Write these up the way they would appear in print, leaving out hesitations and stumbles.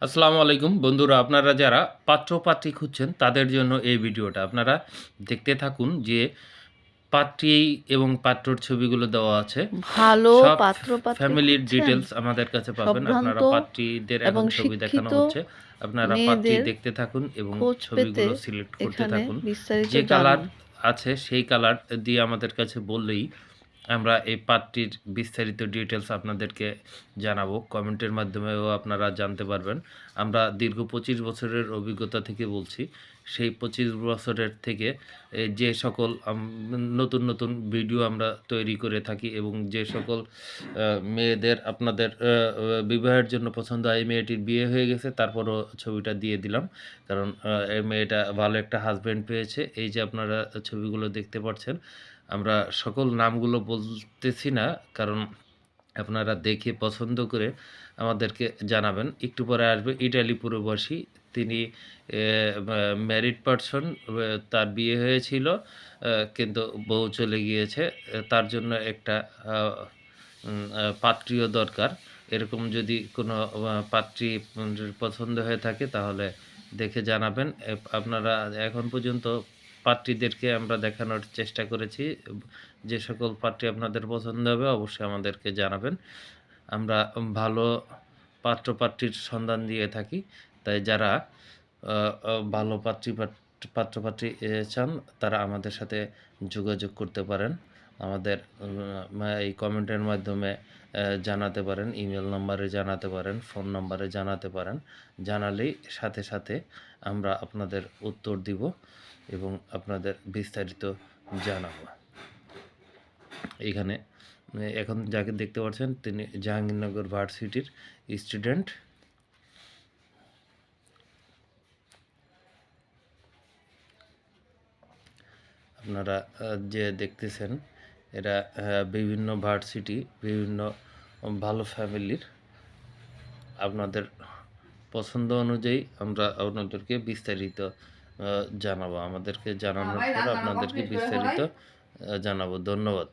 আসসালামু আলাইকুম বন্ধুরা, আপনারা যারা পাত্র-পাত্রী খুঁজছেন তাদের জন্য এই ভিডিওটা। আপনারা দেখতে থাকুন যে পাত্রী এবং পাত্রর ছবিগুলো দেওয়া আছে। ভালো সব পাত্র-পাত্রী ফ্যামিলির খুঁজছেন? ডিটেইলস আমাদের কাছে পাবেন। সম্ভ্রান্ত আপনারা পাত্রীদের এবং এখন ছবি দেখানো শিক্ষিত হচ্ছে। আপনারা পাত্রী মেয়েদের দেখতে থাকুন এবং খোঁজ পেতে ছবিগুলো সিলেক্ট করতে এখানে থাকুন। বিস্তারিত যে কালার জানুন। আছে সেই কালার দিয়ে আমাদের কাছে বললেই আমরা এই পাত্রীর বিস্তারিত ডিটেইলস আপনাদেরকে জানাবো। কমেন্টের মাধ্যমেও আপনারা জানতে পারবেন। আমরা দীর্ঘ ২৫ বছরের অভিজ্ঞতা থেকে বলছি। সেই ২৫ বছরের থেকে যে সকল নতুন, নতুন ভিডিও আমরা তৈরি করে থাকি এবং যে সকল মেয়েদের আপনাদের বিবাহের জন্য পছন্দ হয়, এই মেয়েটির বিয়ে হয়ে গেছে তারপরও ছবিটা দিয়ে দিলাম। কারণ এই মেয়েটা ভালো একটা হাসব্যান্ড পেয়েছে। এই যে আপনারা ছবিগুলো দেখতে পাচ্ছেন। আমরা সকল নামগুলো বলতেছি না, কারণ আপনারা দেখে পছন্দ করে আমাদেরকে জানাবেন। একটু পরে আসবে ইটালি প্রবাসী। তিনি ম্যারিড পারসন, তার বিয়ে হয়েছিল কিন্তু বউ চলে গিয়েছে। তার জন্য একটা পাত্রীও দরকার। এরকম যদি কোনো পাত্রী পছন্দ হয়ে থাকে তাহলে দেখে জানাবেন। আপনারা এখন পর্যন্ত পাত্রীদেরকে আমরা দেখানোর চেষ্টা করেছি। যে সকল পাত্রী আপনাদের পছন্দ হবে অবশ্যই আমাদেরকে জানাবেন। আমরা ভালো পাত্র-পাত্রীর সন্ধান দিয়ে থাকি। তাই যারা ভালো পাত্র-পাত্রী চান তারা আমাদের সাথে যোগাযোগ করতে পারেন। আমাদের এই কমেন্টের মাধ্যমে জানাতে পারেন, ইমেল নাম্বারে জানাতে পারেন, ফোন নাম্বারে জানাতে পারেন। জানালেই সাথে, সাথে আমরা আপনাদের উত্তর দিব এবং আপনাদের বিস্তারিত জানাবো। এইখানে এখন যাকে দেখতে পাচ্ছেন তিনি জাহাঙ্গীরনগর ভার্সিটির স্টুডেন্ট। আপনারা যে দেখতেছেন এরা বিভিন্ন ভার্সিটি, বিভিন্ন ভালো ফ্যামিলির। আপনাদের পছন্দ অনুযায়ী আমরা আপনাদেরকে বিস্তারিত জানাবো। আমাদেরকে জানানোর পর আপনাদেরকে বিস্তারিত জানাবো। ধন্যবাদ।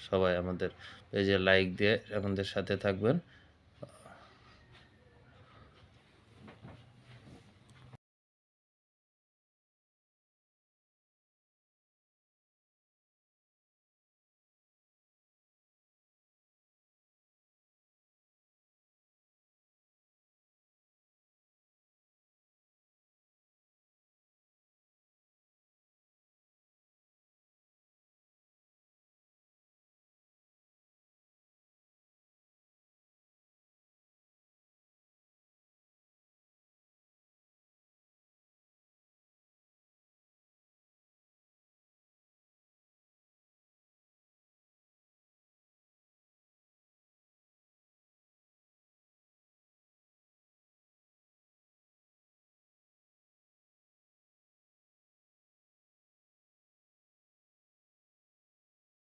সবাই আমাদের পেজে লাইক দিয়ে আমাদের সাথে থাকবেন।